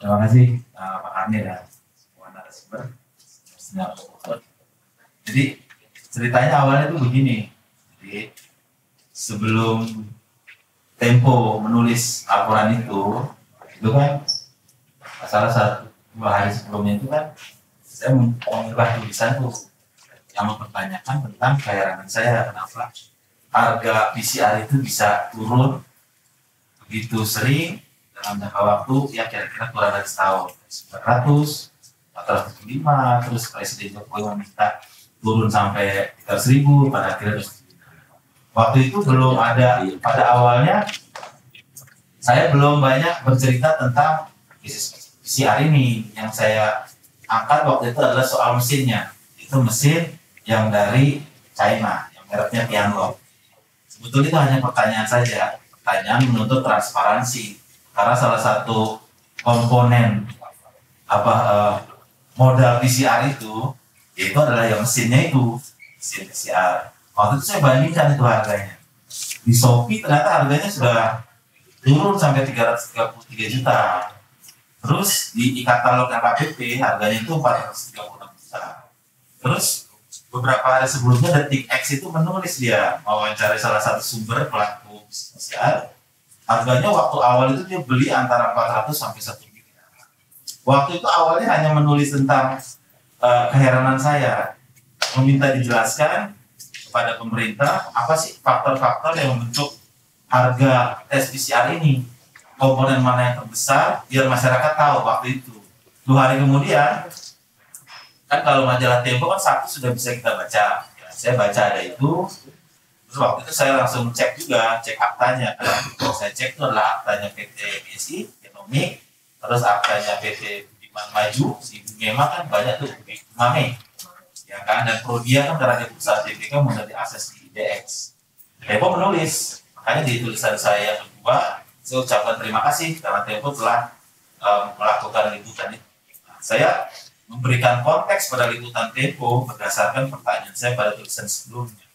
Terima kasih Pak Arni dan semua narasumber. Jadi ceritanya awalnya itu begini. Jadi sebelum Tempo menulis laporan itu kan salah satu 2 hari sebelumnya itu kan saya mengunggah tulisan tuh yang mempertanyakan tentang keheranan saya kenapa harga PCR itu bisa turun begitu sering dalam jangka waktu ya kira-kira kurang dari setahun 900, 405, terus Presiden Jokowi meminta turun sampai 300.000 pada akhirnya waktu itu belum ada. Pada awalnya saya belum banyak bercerita tentang PCR ini. Yang saya angkat waktu itu adalah soal mesinnya. Itu mesin yang dari China, yang mereknya Tianlong. Sebetulnya itu hanya pertanyaan saja, pertanyaan menuntut transparansi. Karena salah satu komponen modal PCR itu adalah yang mesinnya itu, mesin PCR. Waktu itu saya bandingkan itu harganya. Di Shopee ternyata harganya sudah turun sampai 333 juta. Terus di e-katalog LKPP harganya itu 436 juta. Terus beberapa hari sebelumnya Detik X itu menulis dia mewawancarai salah satu sumber pelaku PCR. Harganya waktu awal itu dia beli antara 400 sampai 1 miliar. Waktu itu awalnya hanya menulis tentang keheranan saya, meminta dijelaskan kepada pemerintah apa sih faktor-faktor yang membentuk harga tes PCR ini, komponen mana yang terbesar, biar masyarakat tahu waktu itu. 2 hari kemudian, kan kalau majalah Tempo kan Sabtu sudah bisa kita baca. Ya, saya baca ada itu. Terus waktu itu saya langsung cek juga, cek aktanya. Saya cek itu adalah aktanya PT BSI, Genomik, terus aktanya PT Budiman Maju, si Bungema kan banyak tuh, Mame. Ya kan, dan Prodia kan karena perusahaan DPK sudah diakses di IDX. Tempo menulis, makanya di tulisan saya yang kedua, saya ucapkan terima kasih karena Tempo telah melakukan liputan itu. Nah, saya memberikan konteks pada liputan Tempo berdasarkan pertanyaan saya pada tulisan sebelumnya.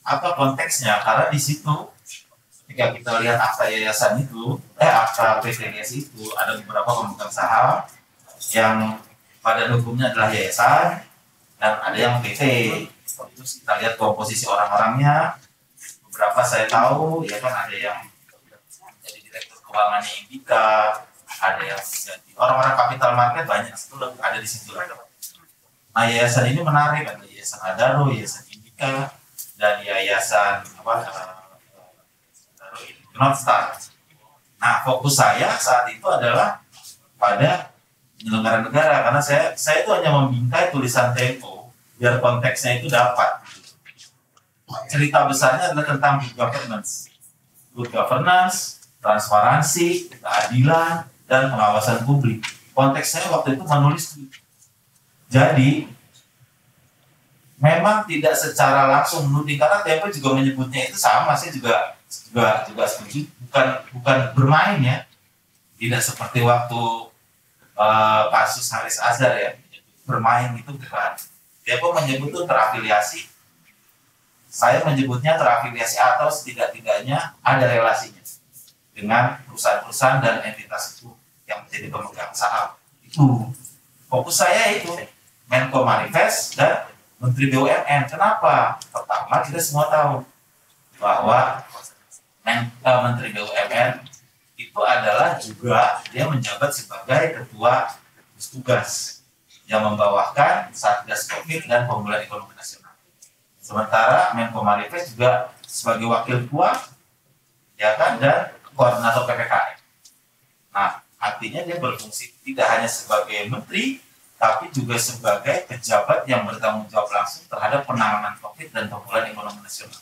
Apa konteksnya? Karena di situ ketika kita lihat akta yayasan itu, akta PTGS itu ada beberapa pemegang saham yang pada hukumnya adalah yayasan dan ada yang PT. Terus kita lihat komposisi orang-orangnya. Beberapa saya tahu ya kan ada yang jadi direktur keuangannya Indika, ada yang jadi orang-orang kapital market banyak itu ada di situ. Nah yayasan ini menarik, ada yayasan Adaro, yayasan Indika, dan yayasan Northstar. Nah fokus saya saat itu adalah pada penyelenggara negara karena saya itu hanya membingkai tulisan Tempo biar konteksnya itu dapat. Cerita besarnya adalah tentang good governance, transparansi, keadilan, dan pengawasan publik. Konteks saya waktu itu menulis. Jadi memang tidak secara langsung menuding karena Tempo juga menyebutnya itu sama, saya juga setuju, bukan bermain ya, tidak seperti waktu kasus Haris Azhar ya, bermain itu bukan. Tempo menyebut itu terafiliasi, saya menyebutnya terafiliasi atau setidak-tidaknya ada relasinya dengan perusahaan-perusahaan dan entitas itu yang menjadi pemegang saham. Itu fokus saya itu Menko Marifest dan Menteri BUMN. Kenapa? Pertama kita semua tahu bahwa Menteri BUMN itu adalah juga dia menjabat sebagai ketua gugus tugas yang membawakan Satgas Covid dan Pemulihan Ekonomi Nasional. Sementara Menko Marifest juga sebagai wakil ketua, ya kan, dan koordinator PPKM. Nah, artinya dia berfungsi tidak hanya sebagai menteri, tapi juga sebagai pejabat yang bertanggung jawab langsung terhadap penanganan Covid dan pemulihan ekonomi nasional.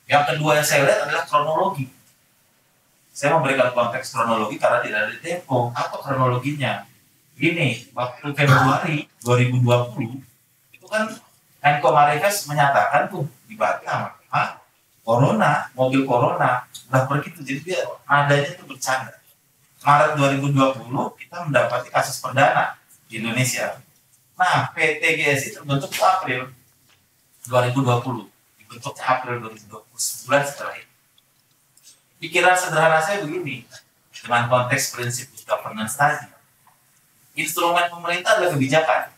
Yang kedua yang saya lihat adalah kronologi. Saya memberikan konteks kronologi karena tidak ada di Tempo. Apa kronologinya? Gini, waktu Februari 2020, itu kan Menko Marifest menyatakan tuh di Batam, Corona, mobil Corona, udah pergi tuh, jadi dia nadanya itu bercanda. Maret 2020 kita mendapati kasus perdana di Indonesia. Nah, PTGS itu terbentuk April 2020, dibentuknya April 2020, sebulan setelah itu. Pikiran sederhana saya begini, dengan konteks prinsip governance tadi. Instrumen pemerintah adalah kebijakan.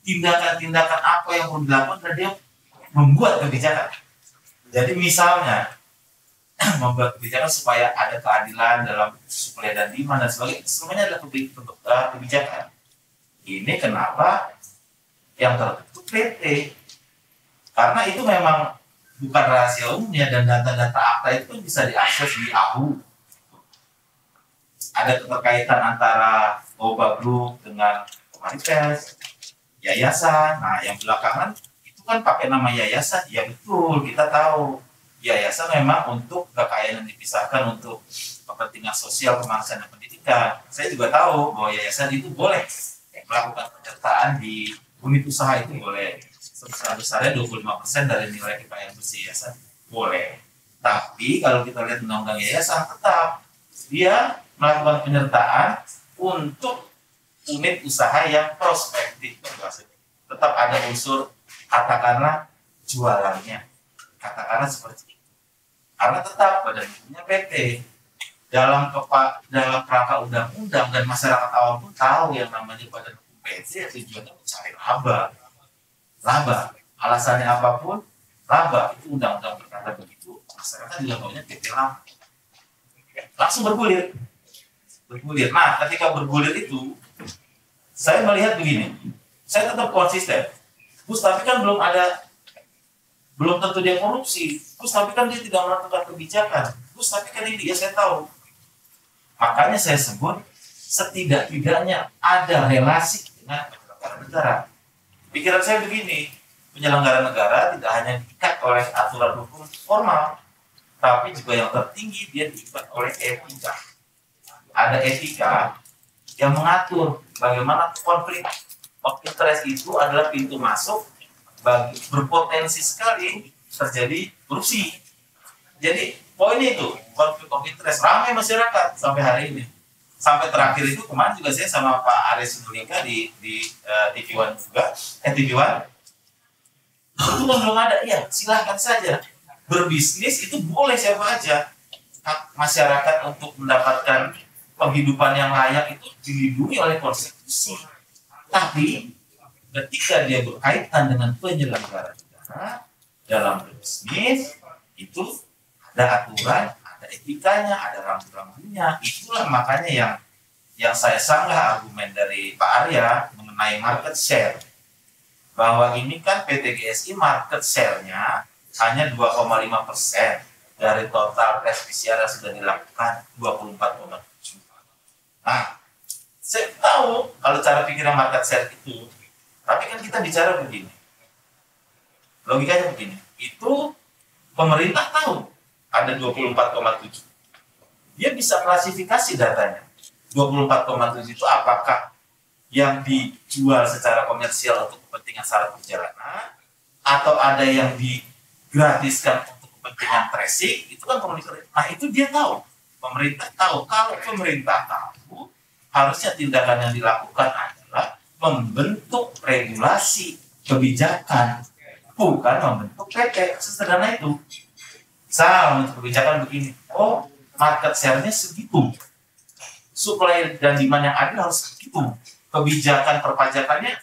Tindakan-tindakan apa yang perlu dilakukan dan dia membuat kebijakan. Jadi misalnya membuat kebijakan supaya ada keadilan dalam supply dan demand dan sebagainya, instrumennya adalah kebijakan. Ini kenapa yang tertentu PT, karena itu memang bukan rahasia umumnya dan data-data akta itu bisa diakses di AHU. Ada keterkaitan antara OBA Group dengan Komarites, yayasan. Nah, yang belakangan itu kan pakai nama yayasan. Ya betul, kita tahu yayasan memang untuk kekayaan yang dipisahkan untuk kepentingan sosial, kemanusiaan, dan pendidikan. Saya juga tahu bahwa yayasan itu boleh melakukan penyertaan di unit usaha, itu boleh. Sebesar-besarnya 25% dari nilai kekayaan bersih yayasan boleh. Tapi kalau kita lihat undang-undang yayasan, tetap dia melakukan penyertaan untuk unit usaha yang prospektif. Tetap ada unsur, katakanlah jualannya, katakanlah seperti itu. Karena tetap badan hukumnya PT. Dalam kerangka undang-undang dan masyarakat awam pun tahu yang namanya badan hukum PT tujuannya mencari laba. Alasannya apapun, laba. Itu undang-undang berkata begitu. Masyarakat juga tahunya PT laba. Langsung bergulir. Nah, ketika bergulir itu, saya melihat begini, saya tetap konsisten. Gus, tapi kan belum tentu dia korupsi. Gus, tapi kan dia tidak melakukan kebijakan. Gus, tapi kan ini ya saya tahu. Makanya saya sebut setidak-tidaknya ada relasi dengan penyelenggara negara. Pikiran saya begini, penyelenggara negara tidak hanya diikat oleh aturan hukum formal, tapi juga yang tertinggi dia diikat oleh etika. Ada etika yang mengatur bagaimana konflik of interest itu adalah pintu masuk bagi berpotensi sekali terjadi korupsi. Jadi poin itu konflik of interest ramai masyarakat sampai hari ini. Sampai terakhir itu kemarin juga saya sama Pak Aris Nulika di TV One juga, TV One. Itu belum ada, ya silahkan saja. Berbisnis itu boleh siapa aja. Hak masyarakat untuk mendapatkan penghidupan yang layak itu dilindungi oleh konstitusi. Tapi ketika dia berkaitan dengan penyelenggara negara dalam berbisnis, itu ada aturan, ada etikanya, ada rambu-rambunya. Itulah makanya yang saya sanggah argumen dari Pak Arya mengenai market share. Bahwa ini kan PT GSI market share-nya hanya 2,5% dari total tes PCR yang sudah dilakukan 24,7. Nah, saya tahu kalau cara pikirnya market share itu, tapi kan kita bicara begini. Logikanya begini, itu pemerintah tahu ada 24,7. Dia bisa klasifikasi datanya. 24,7 itu apakah yang dijual secara komersial untuk kepentingan syarat perjalanan, atau ada yang digratiskan untuk kepentingan tracing, itu kan pemerintah. Nah, itu dia tahu. Pemerintah tahu. Kalau pemerintah tahu, harusnya tindakan yang dilakukan adalah membentuk regulasi kebijakan, bukan membentuk PT. Sesederhana itu. Misal untuk kebijakan begini, oh market share-nya segitu, supply dan demand yang adil harus segitu, kebijakan perpajakannya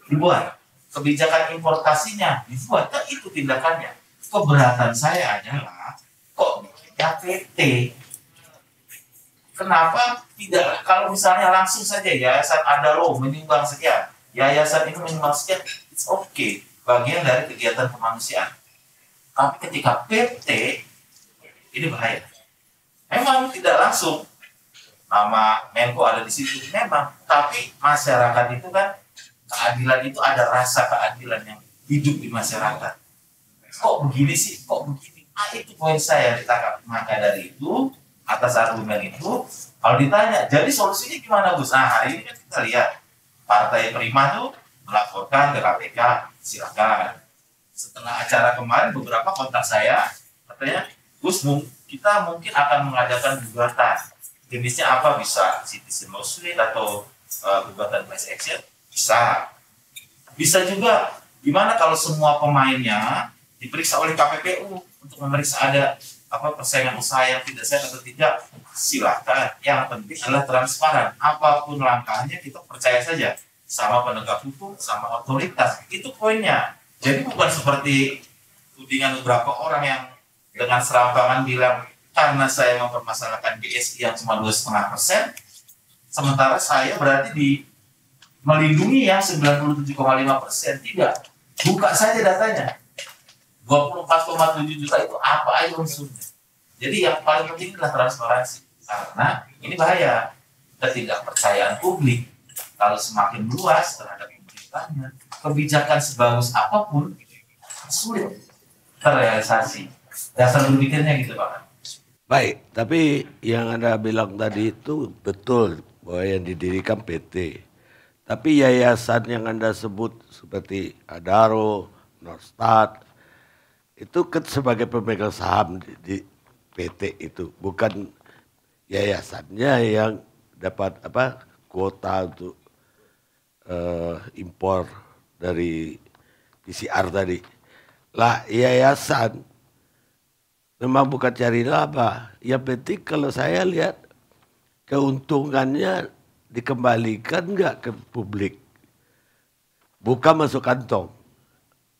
dibuat, kebijakan importasinya dibuat, kan itu tindakannya. Keberatan saya adalah kok bikinnya PT. Kenapa tidak, kalau misalnya langsung saja yayasan ada loh menyumbang sekian, yayasan itu menyumbang sekian, it's okay, bagian dari kegiatan kemanusiaan. Tapi ketika PT, ini bahaya. Memang tidak langsung nama Menko ada di situ, memang, tapi masyarakat itu kan, keadilan itu ada rasa keadilan yang hidup di masyarakat. Kok begini sih, kok begini? Itu poin saya ditangkap. Maka dari itu, atas argumen itu, kalau ditanya, jadi solusinya gimana Gus? Nah, hari ini kan kita lihat Partai Prima tuh melaporkan ke KPK, silakan. Setelah acara kemarin beberapa kontak saya, katanya, Gus, kita mungkin akan mengadakan gugatan. Jenisnya apa? Bisa citizen lawsuit atau gugatan class action? Bisa. Bisa juga, gimana kalau semua pemainnya diperiksa oleh KPPU untuk memeriksa ada persaingan usaha yang tidak sehat atau tidak, silakan. Yang penting adalah transparan. Apapun langkahnya kita percaya saja sama penegak hukum, sama otoritas. Itu poinnya. Jadi bukan seperti tudingan beberapa orang yang dengan serampangan bilang karena saya mempermasalahkan GSI yang cuma 2,5%, sementara saya berarti melindungi yang 97,5%. Tidak. Buka saja datanya. 24,7 juta itu apa aja unsurnya. Jadi yang paling penting adalah transparansi. Karena ini bahaya. Ketidakpercayaan publik. Kalau semakin luas terhadap pemerintahnya, kebijakan sebagus apapun sulit terrealisasi. Dasar berpikirnya gitu Pak. Baik, tapi yang Anda bilang tadi itu betul bahwa yang didirikan PT. Tapi yayasan yang Anda sebut seperti Adaro, Norstat, itu kan sebagai pemegang saham di PT itu, bukan yayasannya yang dapat kuota untuk impor dari PCR tadi. Lah yayasan memang bukan cari laba. Yang penting kalau saya lihat keuntungannya dikembalikan nggak ke publik, bukan masuk kantong.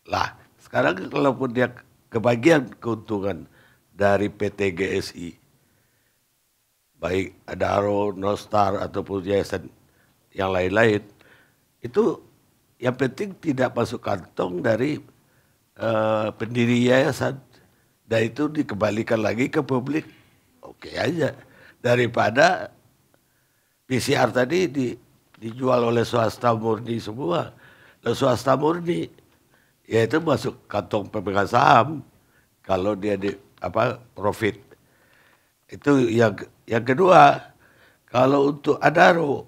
Lah sekarang kalaupun dia kebagian keuntungan dari PT GSI, baik Adaro, Nostar ataupun yayasan yang lain-lain, itu yang penting tidak masuk kantong dari pendiri yayasan, dan itu dikembalikan lagi ke publik. Oke aja, daripada PCR tadi dijual oleh swasta murni semua. Lalu swasta murni yaitu masuk kantong pemegang saham kalau dia profit. Itu yang kedua. Kalau untuk Adaro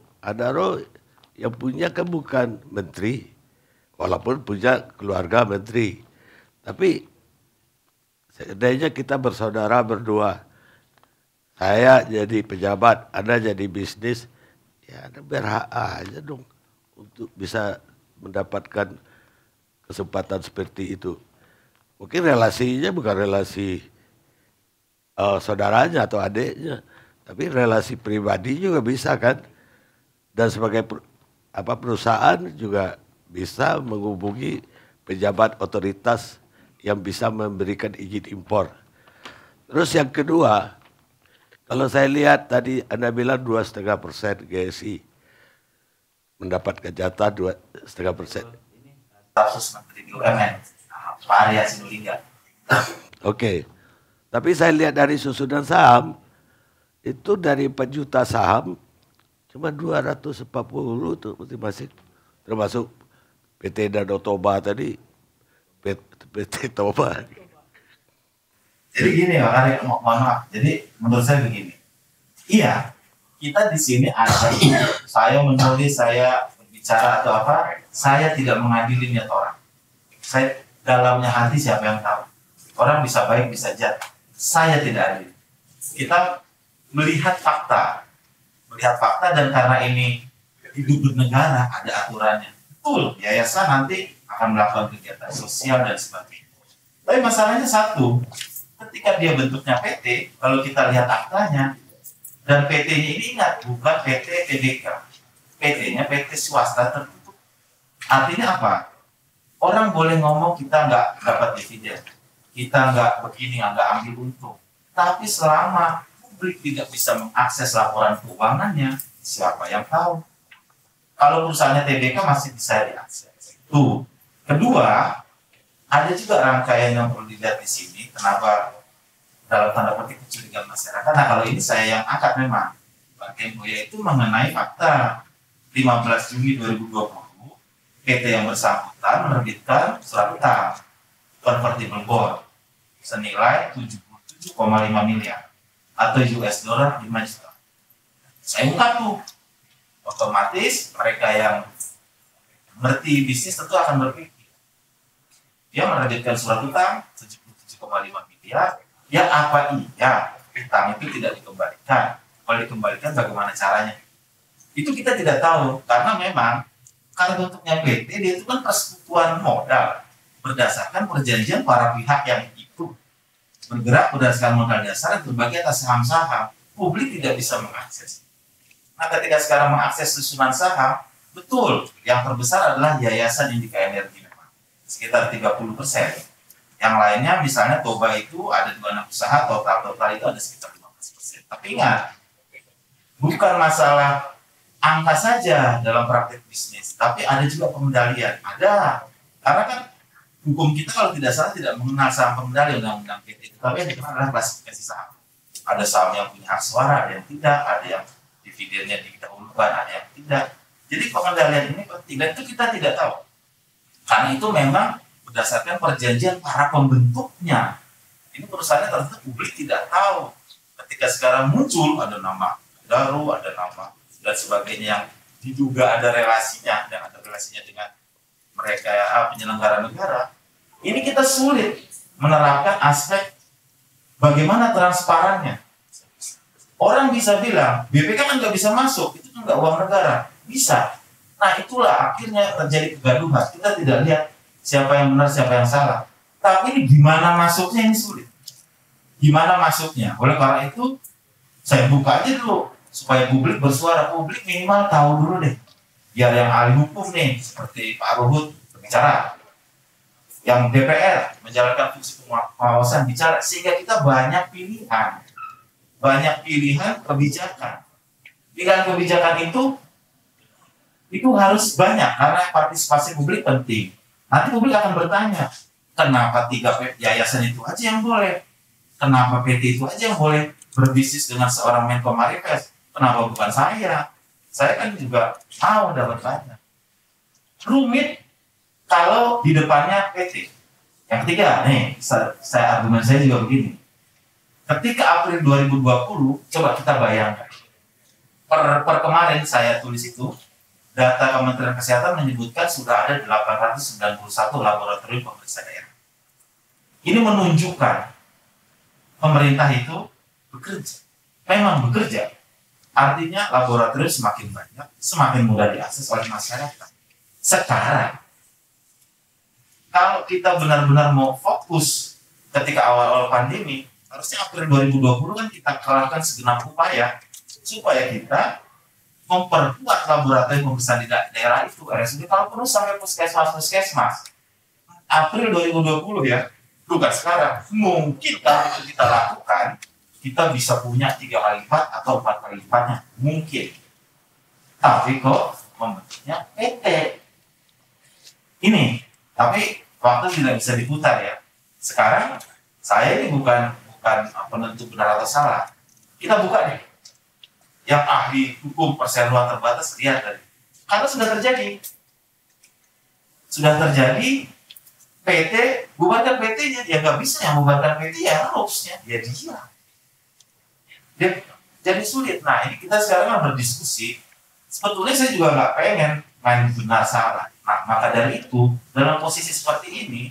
yang punya kan bukan menteri, walaupun punya keluarga menteri. Tapi seandainya kita bersaudara berdua, saya jadi pejabat, Anda jadi bisnis, ya Anda berhak aja dong untuk bisa mendapatkan kesempatan seperti itu. Mungkin relasinya bukan relasi saudaranya atau adiknya, tapi relasi pribadi juga bisa kan. Dan sebagai perusahaan juga bisa menghubungi pejabat otoritas yang bisa memberikan izin impor. Terus yang kedua, kalau saya lihat tadi Anda bilang 2,5% GSI mendapatkan jatah 2,5%. Kasus Menteri BUMN Pak Arya Sinulinga. Oke. Tapi saya lihat dari susunan saham itu dari 4 juta saham cuma 240 tuh masing-masing, termasuk PT Danau Toba tadi, PT Toba. Jadi gini Pak Arya, mohon maaf. Jadi menurut saya begini. Iya, kita di sini ada saya menulis, saya berbicara atau apa, saya tidak mengadili niat orang. Saya dalamnya hati siapa yang tahu. Orang bisa baik, bisa jahat. Saya tidak adil. Kita melihat fakta dan karena ini hidup bernegara ada aturannya. Betul, yayasan nanti akan melakukan kegiatan sosial dan sebagainya. Tapi masalahnya satu, ketika dia bentuknya PT, kalau kita lihat aktanya, dan PT-nya ini ingat bukan PT TBK, PT-nya PT swasta tertutup. Artinya apa? Orang boleh ngomong kita nggak dapat dividen, kita nggak begini, nggak ambil untung. Tapi selama publik tidak bisa mengakses laporan keuangannya, siapa yang tahu? Kalau perusahaannya TBK masih bisa diakses. Tuh. Kedua, ada juga rangkaian yang perlu dilihat di sini. Kenapa dalam tanda petik kecurigaan masyarakat? Nah kalau ini saya yang angkat memang. Pak Kemboya itu mengenai fakta 15 Juni 2020. PT yang bersangkutan menerbitkan surat utang convertible bond senilai 77,5 miliar atau US dollar 5 juta. Saya buka tuh, otomatis mereka yang ngerti bisnis tentu akan berpikir, dia menerbitkan surat utang 77,5 miliar, ya apa iya utang itu tidak dikembalikan? Kalau dikembalikan bagaimana caranya? Itu kita tidak tahu, karena memang kalau bentuknya PT, dia itu kan persekutuan modal berdasarkan perjanjian para pihak yang itu. bergerak berdasarkan modal dasar dan terbagi atas saham-saham, publik tidak bisa mengakses. Nah, ketika sekarang mengakses susunan saham, betul, yang terbesar adalah Yayasan Indika Energi memang, sekitar 30%. Yang lainnya misalnya Toba itu ada 26 usaha, total itu ada sekitar 15%. Tapi ingat, bukan masalah angka saja dalam praktik bisnis, tapi ada juga pengendalian. Ada, karena kan hukum kita kalau tidak salah tidak mengenal saham pengendali undang-undang PT itu, tapi yang dikenal adalah klasifikasi saham. Ada saham yang punya hak suara, ada yang tidak, ada yang dividennya didahulukan, ada yang tidak. Jadi pengendalian ini penting dan itu kita tidak tahu. Karena itu memang berdasarkan perjanjian para pembentuknya. Ini perusahaannya tertentu publik tidak tahu. Ketika sekarang muncul ada nama Daru, ada nama dan sebagainya yang diduga ada relasinya dan ada relasinya dengan mereka penyelenggara negara. Ini kita sulit menerapkan aspek bagaimana transparannya. Orang bisa bilang BPK kan nggak bisa masuk, itu kan nggak uang negara. Bisa. Nah itulah akhirnya terjadi kegaduhan. Kita tidak lihat siapa yang benar, siapa yang salah. Tapi ini gimana masuknya ini sulit. Gimana masuknya? Oleh karena itu saya buka aja dulu supaya publik bersuara. Publik minimal tahu dulu deh. Biar yang ahli hukum nih seperti Pak Ruhut berbicara, yang DPR menjalankan fungsi pengawasan bicara, sehingga kita banyak pilihan kebijakan. Pilihan kebijakan itu harus banyak karena partisipasi publik penting. Nanti publik akan bertanya, kenapa 3 yayasan itu aja yang boleh? Kenapa PT itu aja yang boleh berbisnis dengan seorang Menko Maripes? Kenapa bukan saya? Saya kan juga mau dapat banyak. Rumit kalau di depannya PT. Yang ketiga, nih, argumen saya juga begini. Ketika April 2020, coba kita bayangkan. Per kemarin saya tulis itu, data Kementerian Kesehatan menyebutkan sudah ada 891 laboratorium pemeriksa daerah. Ini menunjukkan pemerintah itu bekerja. Memang bekerja. Artinya laboratorium semakin banyak, semakin mudah diakses oleh masyarakat. Sekarang, kalau kita benar-benar mau fokus ketika awal-awal pandemi, harusnya April 2020 kan kita kerahkan segenap upaya supaya kita memperkuat laboratorium pemeriksaan di daerah itu, RSUD, kalau perlu sampai puskesmas. April 2020 ya, bukan sekarang. Mungkin kalau itu kita lakukan, kita bisa punya 3 kali lipat atau 4 kali lipatnya. Mungkin. Tapi kok membentuknya PT. Ini, tapi waktu tidak bisa diputar ya. Sekarang, saya ini bukan penentu benar atau salah. Kita buka nih. Yang ahli hukum perseroan terbatas lihat tadi. Karena sudah terjadi PT, bubarkan PT-nya, dia nggak bisa yang bubarkan PT ya harusnya dia. Dia jadi sulit. Nah ini kita sekarang kan berdiskusi. Sebetulnya saya juga nggak pengen main benar salah. Nah maka dari itu dalam posisi seperti ini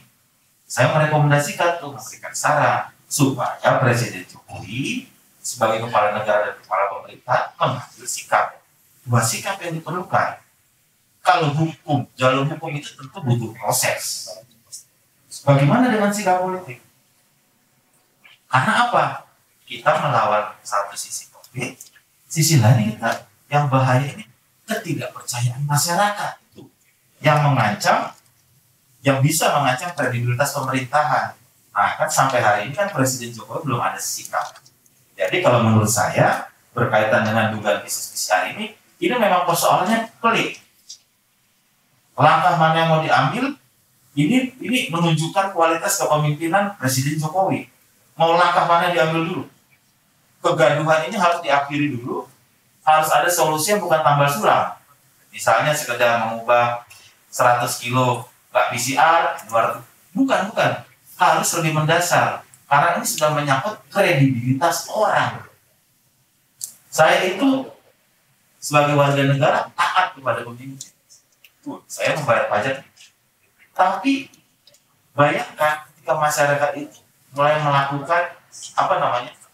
saya merekomendasikan tuh memberikan saran supaya Presiden Jokowi sebagai kepala negara dan kepala pemerintah mengambil sikap. Dua sikap yang diperlukan. Kalau jalur hukum itu tentu butuh proses. Bagaimana dengan sikap politik? Karena apa? Kita melawan satu sisi COVID, sisi lain kita yang bahaya ini ketidakpercayaan masyarakat itu yang mengancam, yang bisa mengancam kredibilitas pemerintahan. Nah kan sampai hari ini kan Presiden Jokowi belum ada sikap. Jadi kalau menurut saya berkaitan dengan dugaan bisnis PCR ini memang persoalannya pelik. Langkah mana yang mau diambil? Ini menunjukkan kualitas kepemimpinan Presiden Jokowi. Mau langkah mana diambil dulu? Kegaduhan ini harus diakhiri dulu. Harus ada solusi yang bukan tambal sulam. Misalnya sekedar mengubah 100 kilo nggak PCR, 200. Bukan. Harus lebih mendasar. Karena ini sudah menyangkut kredibilitas orang. Saya itu sebagai warga negara taat kepada pemimpin. Saya membayar pajak. Tapi bayangkan ketika masyarakat itu mulai melakukan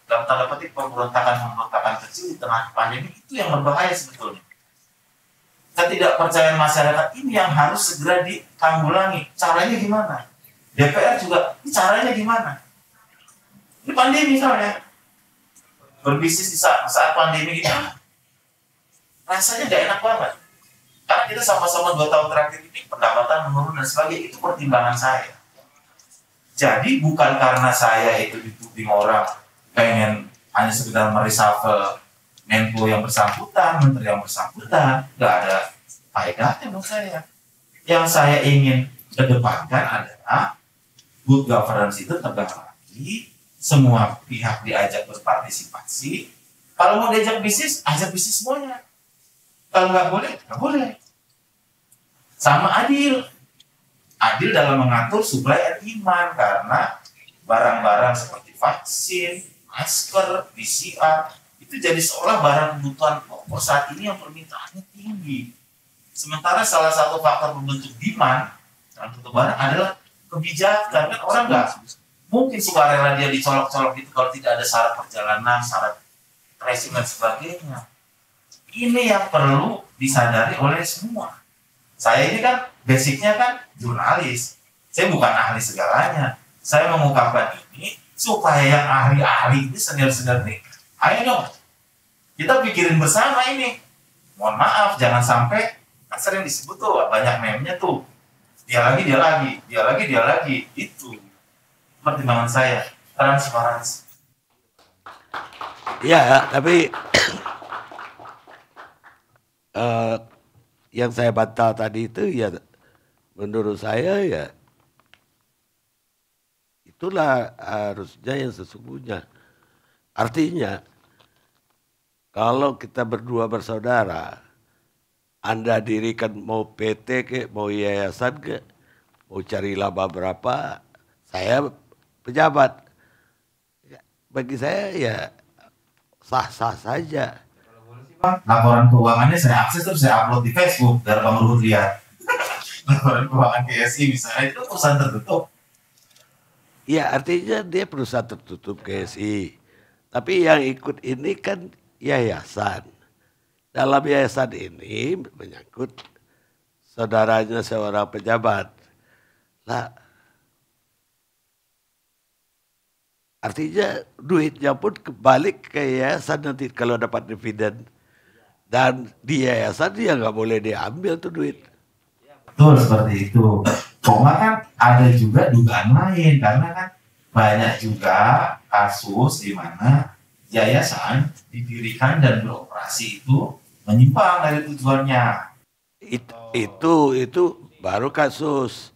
dalam tanda petik pemberontakan kecil di tengah pandemi, itu yang berbahaya sebetulnya. Ketidakpercayaan masyarakat ini yang harus segera ditanggulangi. Caranya gimana? DPR juga, caranya gimana? Ini pandemi misalnya, berbisnis di saat pandemi ini, rasanya gak enak banget. Karena kita sama-sama 2 tahun terakhir ini pendapatan menurun dan sebagainya, itu pertimbangan saya. Jadi bukan karena saya itu dituding orang pengen hanya sekedar mereshuffle Menko yang bersangkutan, menteri yang bersangkutan, nggak ada faedahnya menurut saya. Yang saya ingin kedepankan adalah good governance itu tegak lagi, semua pihak diajak berpartisipasi. Kalau mau diajak bisnis, ajak bisnis semuanya. Kalau nggak boleh, nggak boleh. Sama adil. Adil dalam mengatur supply and demand, karena barang-barang seperti vaksin, masker, PCR, itu jadi seolah barang kebutuhan pokok saat ini yang permintaannya tinggi. Sementara salah satu faktor pembentuk demand dalam bentuk barang adalah kebijakan. Kan orang nggak mungkin sukarela dia dicolok-colok itu kalau tidak ada syarat perjalanan, syarat tracing dan sebagainya. Ini yang perlu disadari oleh semua. Saya ini kan basicnya kan jurnalis. Saya bukan ahli segalanya. Saya mengungkapkan ini supaya yang ahli-ahli ini, senior-senior ini, ayo dong, kita pikirin bersama ini. Mohon maaf, jangan sampai, kan sering disebut tuh, banyak meme-nya tuh. Dia lagi. Itu pertimbangan saya, transparansi. Ya, tapi yang saya bantah tadi itu ya menurut saya ya itulah harusnya yang sesungguhnya. Artinya kalau kita berdua bersaudara, Anda dirikan mau PT ke, mau yayasan ke, mau cari laba berapa, saya pejabat. Ya, bagi saya ya sah-sah saja. Laporan keuangannya saya akses terus saya upload di Facebook biar Bang Ruhut lihat. Laporan keuangan GSI misalnya itu perusahaan tertutup. Ya artinya dia perusahaan tertutup GSI. Tapi yang ikut ini kan yayasan. Dalam yayasan ini menyangkut saudaranya seorang pejabat. Nah, artinya duitnya pun kembali ke yayasan nanti kalau dapat dividen. Dan di yayasan dia nggak boleh diambil tuh duit. Betul seperti itu. Cuma kan ada juga dugaan lain, karena kan banyak juga kasus di mana yayasan didirikan dan beroperasi itu menyimpang dari tujuannya. Itu baru kasus.